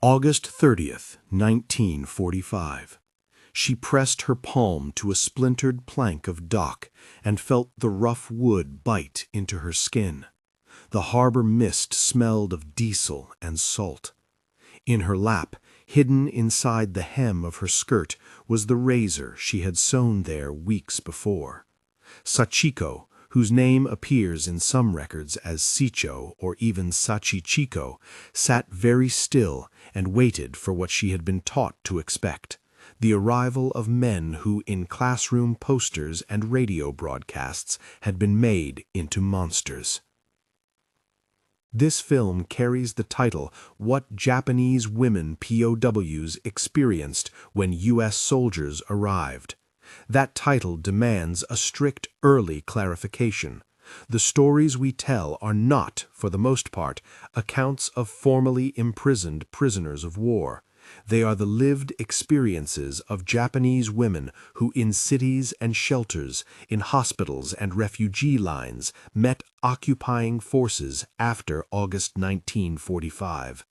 August 30th, 1945. She pressed her palm to a splintered plank of dock and felt the rough wood bite into her skin. The harbor mist smelled of diesel and salt. In her lap, hidden inside the hem of her skirt, was the razor she had sewn there weeks before. Sachiko, whose name appears in some records as Sicho or even Sachichiko, sat very still and waited for what she had been taught to expect: the arrival of men who, in classroom posters and radio broadcasts, had been made into monsters. This film carries the title "What Japanese Women POWs Experienced When U.S. Soldiers Arrived." That title demands a strict early clarification. The stories we tell are not, for the most part, accounts of formerly imprisoned prisoners of war. They are the lived experiences of Japanese women who, in cities and shelters, in hospitals and refugee lines, met occupying forces after August 1945.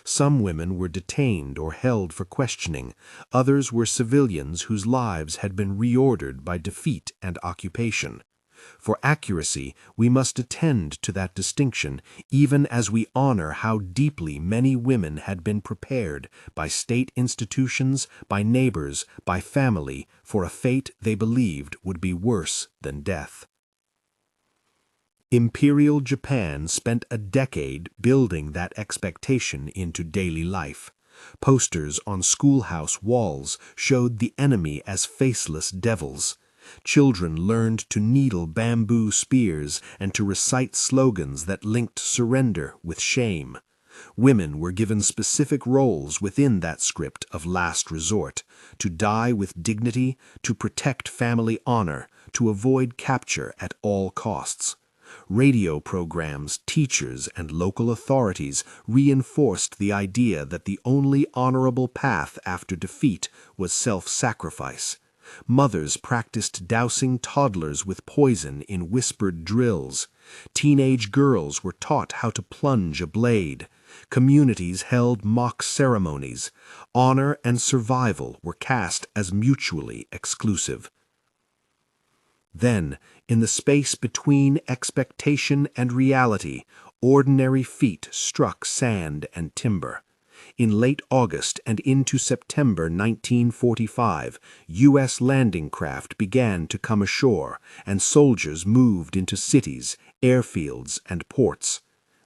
Some women were detained or held for questioning. Others were civilians whose lives had been reordered by defeat and occupation. For accuracy, we must attend to that distinction, even as we honor how deeply many women had been prepared by state institutions, by neighbors, by family, for a fate they believed would be worse than death. Imperial Japan spent a decade building that expectation into daily life. Posters on schoolhouse walls showed the enemy as faceless devils. Children learned to needle bamboo spears and to recite slogans that linked surrender with shame. Women were given specific roles within that script of last resort: to die with dignity, to protect family honor, to avoid capture at all costs. Radio programs, teachers, and local authorities reinforced the idea that the only honorable path after defeat was self-sacrifice. Mothers practiced dousing toddlers with poison in whispered drills. Teenage girls were taught how to plunge a blade. Communities held mock ceremonies. Honor and survival were cast as mutually exclusive. Then, in the space between expectation and reality, ordinary feet struck sand and timber. In late August and into September 1945, U.S. landing craft began to come ashore, and soldiers moved into cities, airfields, and ports.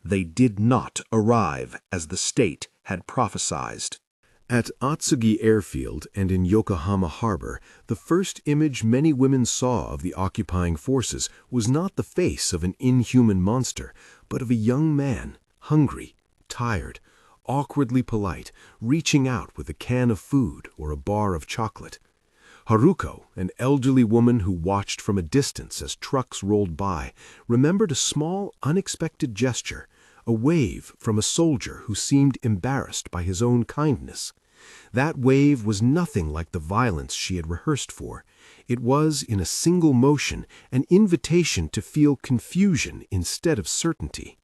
They did not arrive as the state had prophesied. At Atsugi Airfield and in Yokohama Harbor, the first image many women saw of the occupying forces was not the face of an inhuman monster, but of a young man, hungry, tired, awkwardly polite, reaching out with a can of food or a bar of chocolate. Haruko, an elderly woman who watched from a distance as trucks rolled by, remembered a small, unexpected gesture, a wave from a soldier who seemed embarrassed by his own kindness. That wave was nothing like the violence she had rehearsed for. It was, in a single motion, an invitation to feel confusion instead of certainty.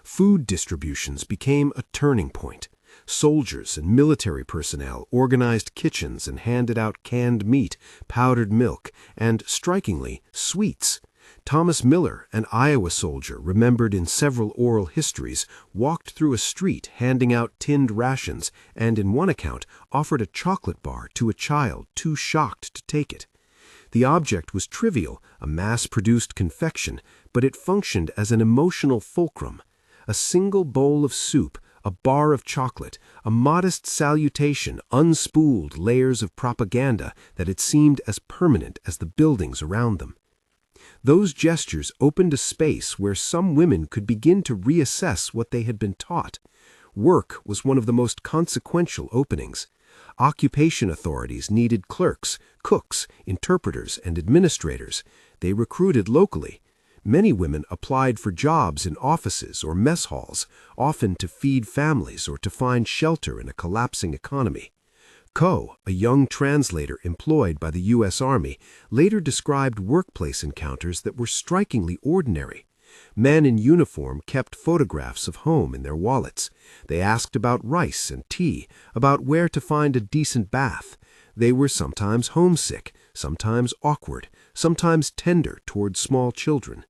Food distributions became a turning point. Soldiers and military personnel organized kitchens and handed out canned meat, powdered milk, and, strikingly, sweets. Thomas Miller, an Iowa soldier remembered in several oral histories, walked through a street handing out tinned rations and, in one account, offered a chocolate bar to a child too shocked to take it. The object was trivial, a mass-produced confection, but it functioned as an emotional fulcrum. A single bowl of soup, a bar of chocolate, a modest salutation unspooled layers of propaganda that it seemed as permanent as the buildings around them. Those gestures opened a space where some women could begin to reassess what they had been taught. Work was one of the most consequential openings. Occupation authorities needed clerks, cooks, interpreters, and administrators. They recruited locally. Many women applied for jobs in offices or mess halls, often to feed families or to find shelter in a collapsing economy. Ko, a young translator employed by the U.S. Army, later described workplace encounters that were strikingly ordinary. Men in uniform kept photographs of home in their wallets. They asked about rice and tea, about where to find a decent bath. They were sometimes homesick, sometimes awkward, sometimes tender toward small children.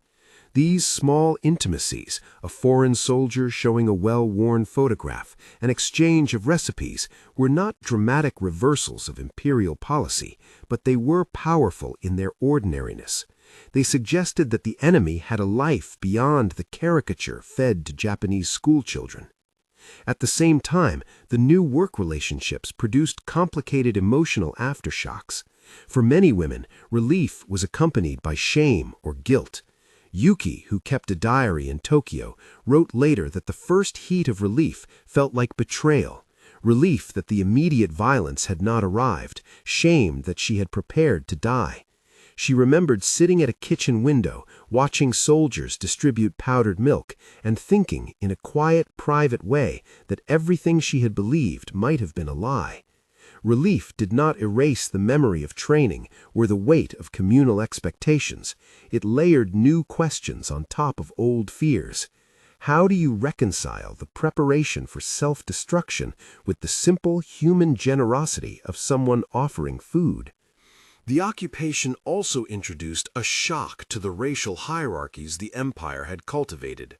These small intimacies, a foreign soldier showing a well-worn photograph, an exchange of recipes, were not dramatic reversals of imperial policy, but they were powerful in their ordinariness. They suggested that the enemy had a life beyond the caricature fed to Japanese schoolchildren. At the same time, the new work relationships produced complicated emotional aftershocks. For many women, relief was accompanied by shame or guilt. Yuki, who kept a diary in Tokyo, wrote later that the first heat of relief felt like betrayal, relief that the immediate violence had not arrived, shame that she had prepared to die. She remembered sitting at a kitchen window, watching soldiers distribute powdered milk, and thinking, in a quiet, private way, that everything she had believed might have been a lie. Relief did not erase the memory of training or the weight of communal expectations. It layered new questions on top of old fears. How do you reconcile the preparation for self-destruction with the simple human generosity of someone offering food? The occupation also introduced a shock to the racial hierarchies the empire had cultivated.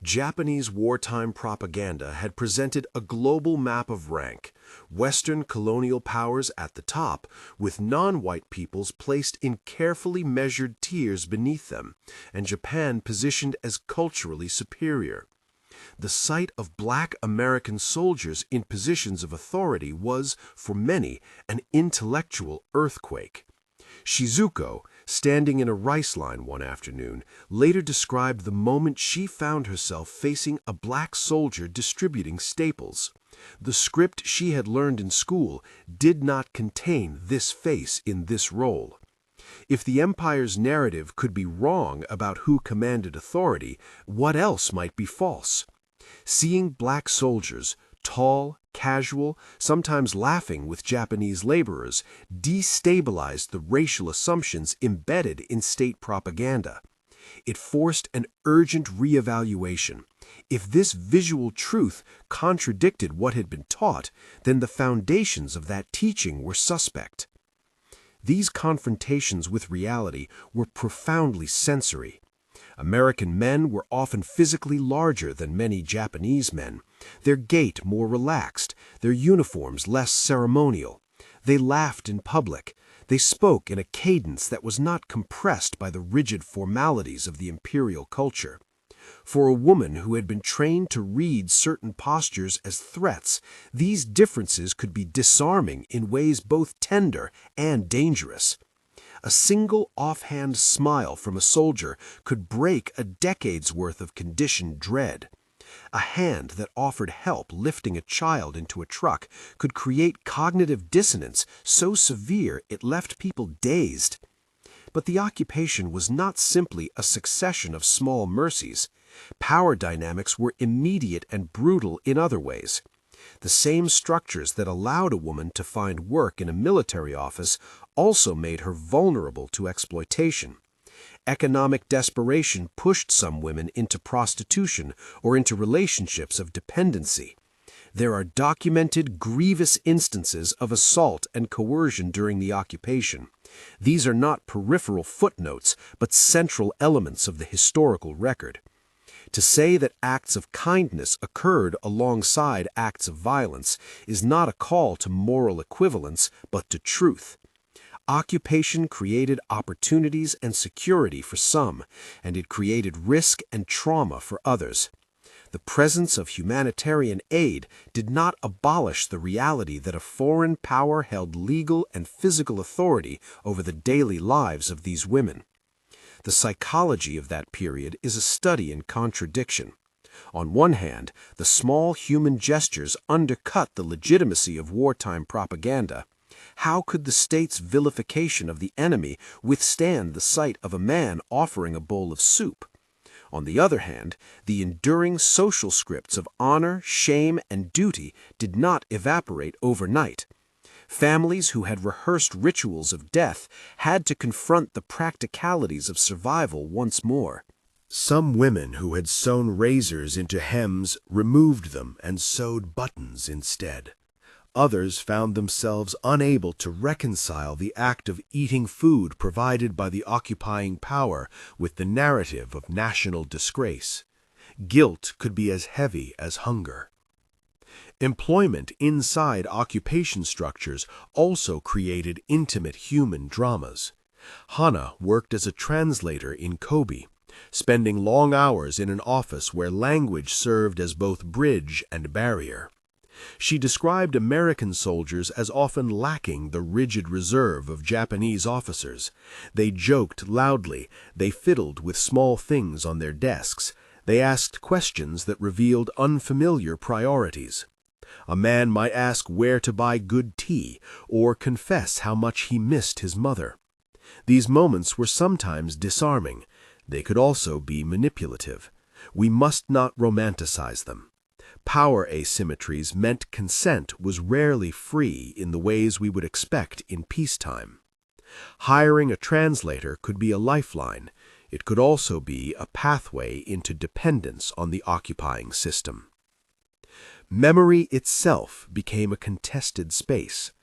Japanese wartime propaganda had presented a global map of rank, Western colonial powers at the top, with non-white peoples placed in carefully measured tiers beneath them, and Japan positioned as culturally superior. The sight of black American soldiers in positions of authority was, for many, an intellectual earthquake. Shizuko, standing in a rice line one afternoon, later described the moment she found herself facing a black soldier distributing staples. The script she had learned in school did not contain this face in this role. If the empire's narrative could be wrong about who commanded authority, what else might be false? Seeing black soldiers, tall, casual, sometimes laughing with Japanese laborers, destabilized the racial assumptions embedded in state propaganda. It forced an urgent reevaluation. If this visual truth contradicted what had been taught, then the foundations of that teaching were suspect. These confrontations with reality were profoundly sensory. American men were often physically larger than many Japanese men, their gait more relaxed, their uniforms less ceremonial. They laughed in public. They spoke in a cadence that was not compressed by the rigid formalities of the imperial culture. For a woman who had been trained to read certain postures as threats, these differences could be disarming in ways both tender and dangerous. A single offhand smile from a soldier could break a decade's worth of conditioned dread. A hand that offered help lifting a child into a truck could create cognitive dissonance so severe it left people dazed. But the occupation was not simply a succession of small mercies. Power dynamics were immediate and brutal in other ways. The same structures that allowed a woman to find work in a military office also made her vulnerable to exploitation. Economic desperation pushed some women into prostitution or into relationships of dependency. There are documented grievous instances of assault and coercion during the occupation. These are not peripheral footnotes, but central elements of the historical record. To say that acts of kindness occurred alongside acts of violence is not a call to moral equivalence, but to truth. Occupation created opportunities and security for some, and it created risk and trauma for others. The presence of humanitarian aid did not abolish the reality that a foreign power held legal and physical authority over the daily lives of these women. The psychology of that period is a study in contradiction. On one hand, the small human gestures undercut the legitimacy of wartime propaganda. How could the state's vilification of the enemy withstand the sight of a man offering a bowl of soup? On the other hand, the enduring social scripts of honor, shame, and duty did not evaporate overnight. Families who had rehearsed rituals of death had to confront the practicalities of survival once more. Some women who had sewn razors into hems removed them and sewed buttons instead. Others found themselves unable to reconcile the act of eating food provided by the occupying power with the narrative of national disgrace. Guilt could be as heavy as hunger. Employment inside occupation structures also created intimate human dramas. Hana worked as a translator in Kobe, spending long hours in an office where language served as both bridge and barrier. She described American soldiers as often lacking the rigid reserve of Japanese officers. They joked loudly, they fiddled with small things on their desks, they asked questions that revealed unfamiliar priorities. A man might ask where to buy good tea, or confess how much he missed his mother. These moments were sometimes disarming. They could also be manipulative. We must not romanticize them. Power asymmetries meant consent was rarely free in the ways we would expect in peacetime. Hiring a translator could be a lifeline. It could also be a pathway into dependence on the occupying system. Memory itself became a contested space.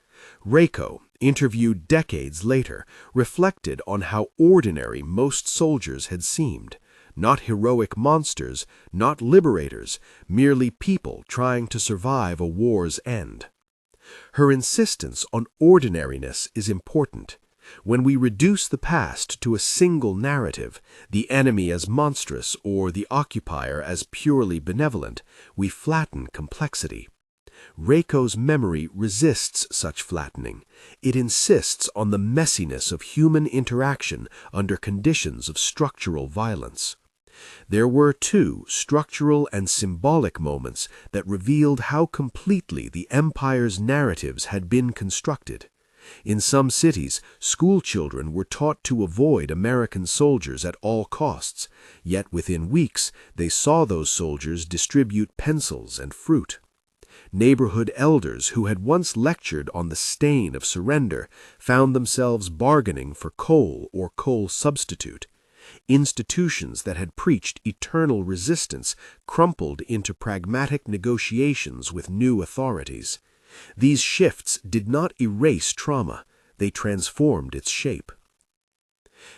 Reiko, interviewed decades later, reflected on how ordinary most soldiers had seemed. Not heroic monsters, not liberators, merely people trying to survive a war's end. Her insistence on ordinariness is important. When we reduce the past to a single narrative, the enemy as monstrous or the occupier as purely benevolent, we flatten complexity. Reiko's memory resists such flattening. It insists on the messiness of human interaction under conditions of structural violence. There were two structural and symbolic moments that revealed how completely the empire's narratives had been constructed. In some cities, school children were taught to avoid American soldiers at all costs, yet within weeks they saw those soldiers distribute pencils and fruit. Neighborhood elders who had once lectured on the stain of surrender found themselves bargaining for coal or coal substitute. Institutions that had preached eternal resistance crumpled into pragmatic negotiations with new authorities. These shifts did not erase trauma, they transformed its shape.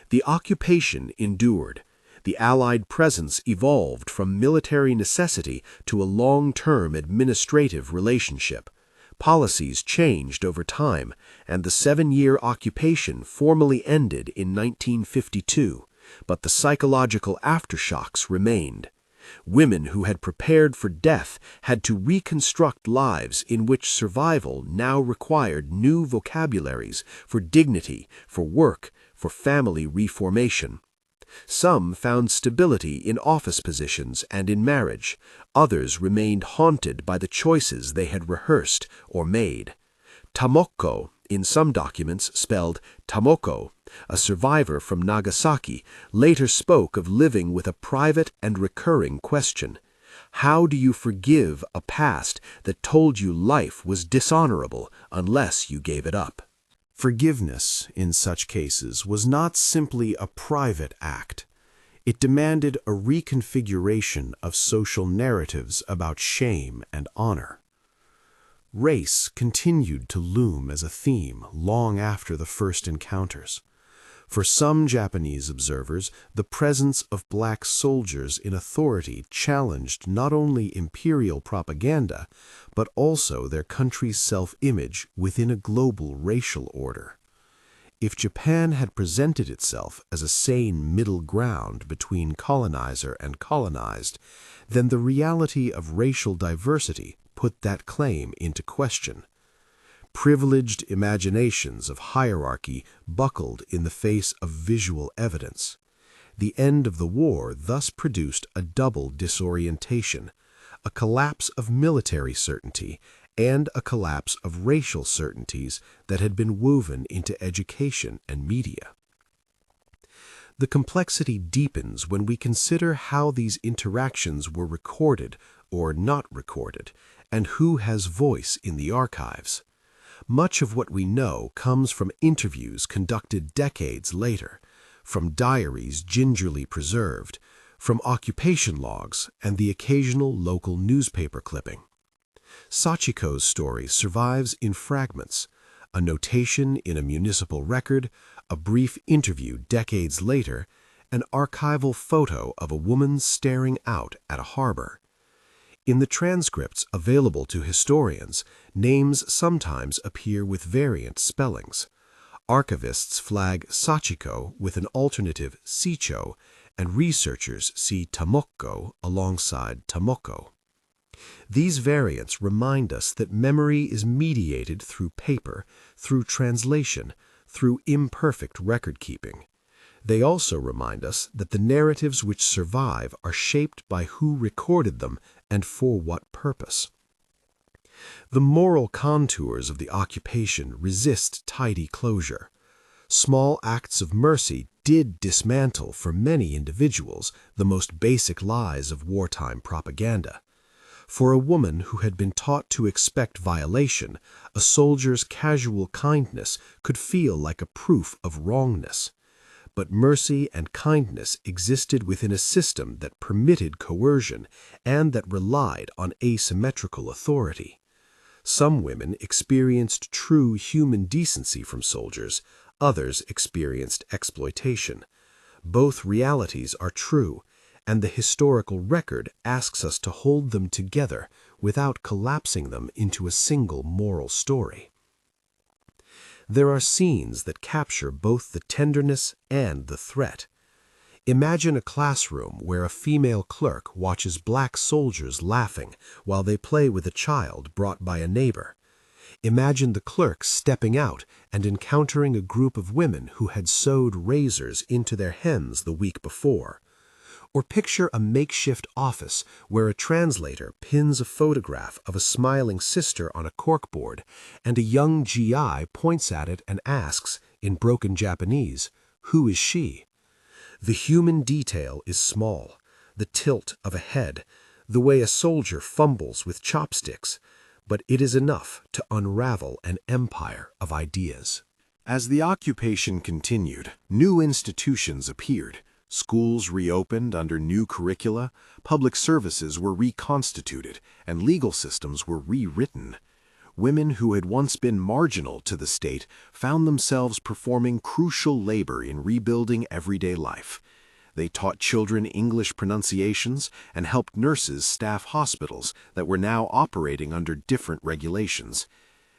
The occupation endured. The Allied presence evolved from military necessity to a long-term administrative relationship. Policies changed over time, and the 7-year occupation formally ended in 1952, but the psychological aftershocks remained. Women who had prepared for death had to reconstruct lives in which survival now required new vocabularies for dignity, for work, for family reformation. Some found stability in office positions and in marriage. Others remained haunted by the choices they had rehearsed or made. Tomoko, in some documents spelled Tomoko, a survivor from Nagasaki, later spoke of living with a private and recurring question. How do you forgive a past that told you life was dishonorable unless you gave it up? Forgiveness, in such cases, was not simply a private act. It demanded a reconfiguration of social narratives about shame and honor. Race continued to loom as a theme long after the first encounters. For some Japanese observers, the presence of black soldiers in authority challenged not only imperial propaganda, but also their country's self-image within a global racial order. If Japan had presented itself as a sane middle ground between colonizer and colonized, then the reality of racial diversity put that claim into question. Privileged imaginations of hierarchy buckled in the face of visual evidence. The end of the war thus produced a double disorientation, a collapse of military certainty and a collapse of racial certainties that had been woven into education and media. The complexity deepens when we consider how these interactions were recorded or not recorded, and who has voice in the archives. Much of what we know comes from interviews conducted decades later, from diaries gingerly preserved, from occupation logs and the occasional local newspaper clipping. Sachiko's story survives in fragments, a notation in a municipal record, a brief interview decades later, an archival photo of a woman staring out at a harbor. In the transcripts available to historians, names sometimes appear with variant spellings. Archivists flag Sachiko with an alternative Sicho, and researchers see Tomoko alongside Tomoko. These variants remind us that memory is mediated through paper, through translation, through imperfect record-keeping. They also remind us that the narratives which survive are shaped by who recorded them and for what purpose. The moral contours of the occupation resist tidy closure. Small acts of mercy did dismantle for many individuals the most basic lies of wartime propaganda. For a woman who had been taught to expect violation, a soldier's casual kindness could feel like a proof of wrongness. But mercy and kindness existed within a system that permitted coercion and that relied on asymmetrical authority. Some women experienced true human decency from soldiers, others experienced exploitation. Both realities are true, and the historical record asks us to hold them together without collapsing them into a single moral story. There are scenes that capture both the tenderness and the threat. Imagine a classroom where a female clerk watches black soldiers laughing while they play with a child brought by a neighbor. Imagine the clerk stepping out and encountering a group of women who had sewed razors into their hems the week before. Or picture a makeshift office where a translator pins a photograph of a smiling sister on a corkboard, and a young GI points at it and asks, in broken Japanese, "Who is she?" The human detail is small, the tilt of a head, the way a soldier fumbles with chopsticks, but it is enough to unravel an empire of ideas. As the occupation continued, new institutions appeared. Schools reopened under new curricula, public services were reconstituted, and legal systems were rewritten. Women who had once been marginal to the state found themselves performing crucial labor in rebuilding everyday life. They taught children English pronunciations and helped nurses staff hospitals that were now operating under different regulations.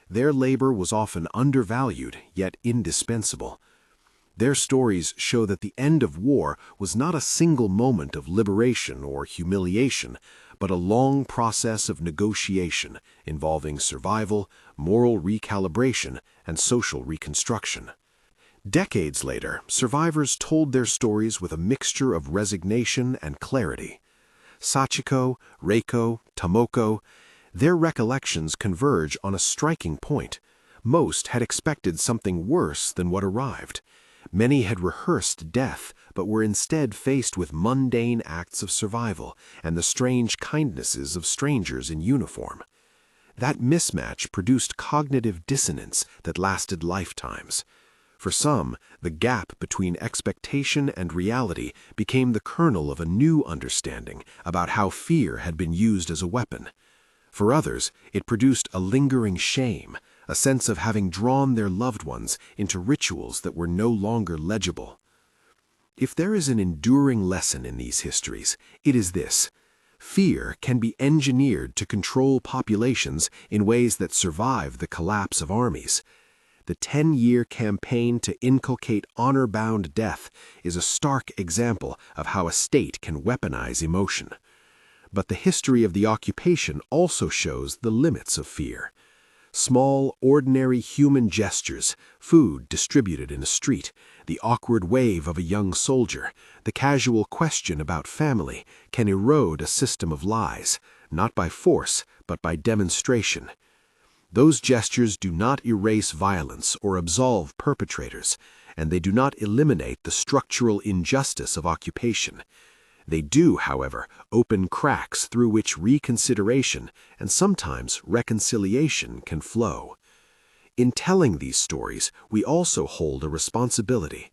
Their labor was often undervalued, yet indispensable. Their stories show that the end of war was not a single moment of liberation or humiliation, but a long process of negotiation involving survival, moral recalibration, and social reconstruction. Decades later, survivors told their stories with a mixture of resignation and clarity. Sachiko, Reiko, Tomoko, their recollections converge on a striking point. Most had expected something worse than what arrived. Many had rehearsed death, but were instead faced with mundane acts of survival and the strange kindnesses of strangers in uniform. That mismatch produced cognitive dissonance that lasted lifetimes. For some, the gap between expectation and reality became the kernel of a new understanding about how fear had been used as a weapon. For others, it produced a lingering shame, a sense of having drawn their loved ones into rituals that were no longer legible. If there is an enduring lesson in these histories, it is this: fear can be engineered to control populations in ways that survive the collapse of armies. The 10-year campaign to inculcate honor-bound death is a stark example of how a state can weaponize emotion. But the history of the occupation also shows the limits of fear. Small, ordinary human gestures, food distributed in a street, the awkward wave of a young soldier, the casual question about family, can erode a system of lies, not by force, but by demonstration. Those gestures do not erase violence or absolve perpetrators, and they do not eliminate the structural injustice of occupation. They do, however, open cracks through which reconsideration and sometimes reconciliation can flow. In telling these stories, we also hold a responsibility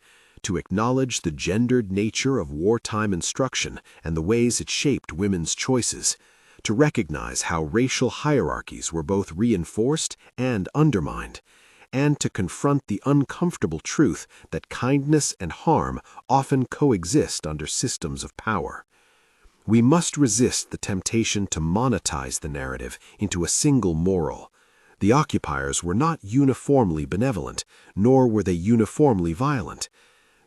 to acknowledge the gendered nature of wartime instruction and the ways it shaped women's choices, to recognize how racial hierarchies were both reinforced and undermined, and to confront the uncomfortable truth that kindness and harm often coexist under systems of power. We must resist the temptation to monetize the narrative into a single moral. The occupiers were not uniformly benevolent, nor were they uniformly violent.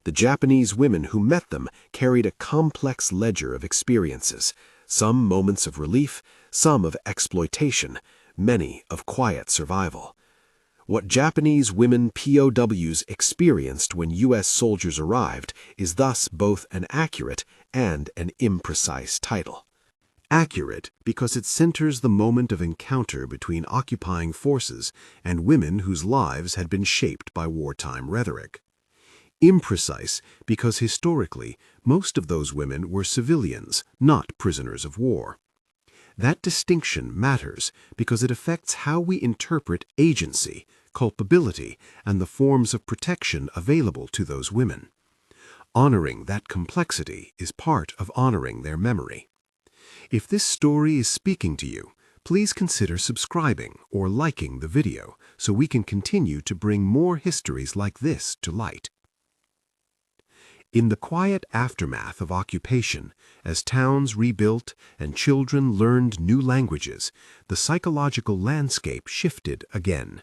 The Japanese women who met them carried a complex ledger of experiences, some moments of relief, some of exploitation, many of quiet survival. What Japanese women POWs experienced when U.S. soldiers arrived is thus both an accurate and an imprecise title. Accurate because it centers the moment of encounter between occupying forces and women whose lives had been shaped by wartime rhetoric. Imprecise because historically most of those women were civilians, not prisoners of war. That distinction matters because it affects how we interpret agency, culpability, and the forms of protection available to those women. Honoring that complexity is part of honoring their memory. If this story is speaking to you, please consider subscribing or liking the video so we can continue to bring more histories like this to light. In the quiet aftermath of occupation, as towns rebuilt and children learned new languages, the psychological landscape shifted again.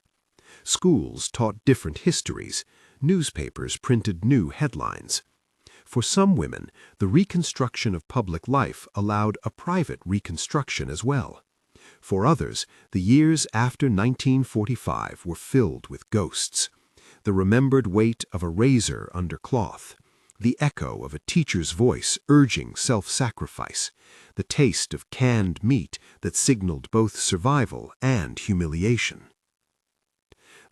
Schools taught different histories, newspapers printed new headlines. For some women, the reconstruction of public life allowed a private reconstruction as well. For others, the years after 1945 were filled with ghosts. The remembered weight of a razor under cloth, the echo of a teacher's voice urging self-sacrifice, the taste of canned meat that signaled both survival and humiliation.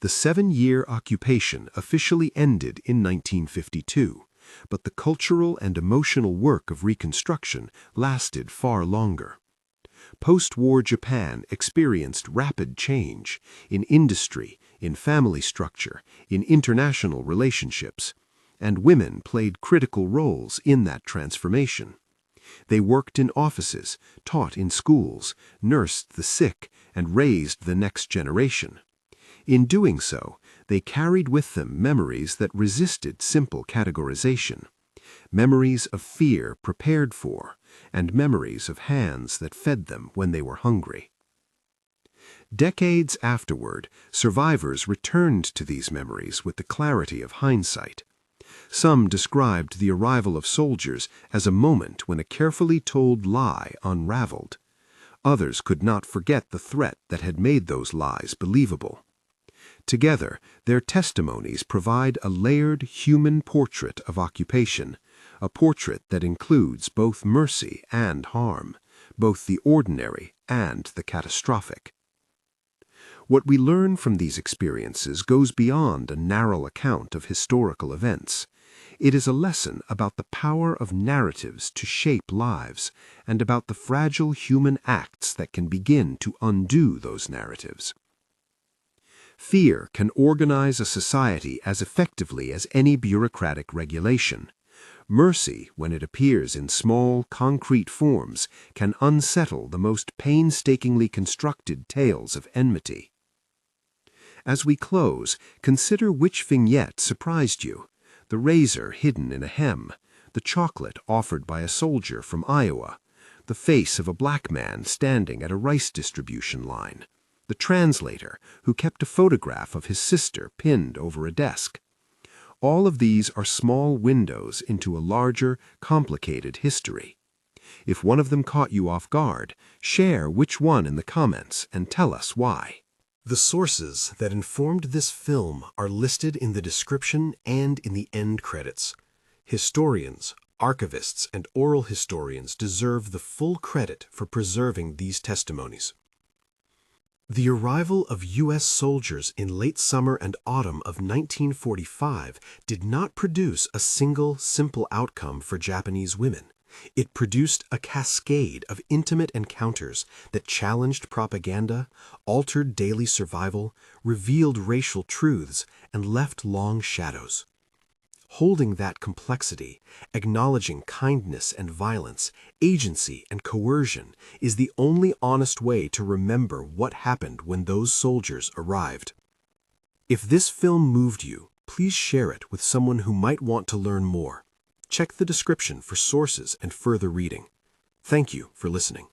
The 7-year occupation officially ended in 1952, but the cultural and emotional work of reconstruction lasted far longer. Post-war Japan experienced rapid change in industry, in family structure, in international relationships, and women played critical roles in that transformation. They worked in offices, taught in schools, nursed the sick, and raised the next generation. In doing so, they carried with them memories that resisted simple categorization, memories of fear prepared for, and memories of hands that fed them when they were hungry. Decades afterward, survivors returned to these memories with the clarity of hindsight. Some described the arrival of soldiers as a moment when a carefully told lie unraveled. Others could not forget the threat that had made those lies believable. Together, their testimonies provide a layered human portrait of occupation, a portrait that includes both mercy and harm, both the ordinary and the catastrophic. What we learn from these experiences goes beyond a narrow account of historical events. It is a lesson about the power of narratives to shape lives, and about the fragile human acts that can begin to undo those narratives. Fear can organize a society as effectively as any bureaucratic regulation. Mercy, when it appears in small, concrete forms, can unsettle the most painstakingly constructed tales of enmity. As we close, consider which vignette surprised you: the razor hidden in a hem, the chocolate offered by a soldier from Iowa, the face of a black man standing at a rice distribution line, the translator who kept a photograph of his sister pinned over a desk. All of these are small windows into a larger, complicated history. If one of them caught you off guard, share which one in the comments and tell us why. The sources that informed this film are listed in the description and in the end credits. Historians, archivists, and oral historians deserve the full credit for preserving these testimonies. The arrival of U.S. soldiers in late summer and autumn of 1945 did not produce a single, simple outcome for Japanese women. It produced a cascade of intimate encounters that challenged propaganda, altered daily survival, revealed racial truths, and left long shadows. Holding that complexity, acknowledging kindness and violence, agency and coercion, is the only honest way to remember what happened when those soldiers arrived. If this film moved you, please share it with someone who might want to learn more. Check the description for sources and further reading. Thank you for listening.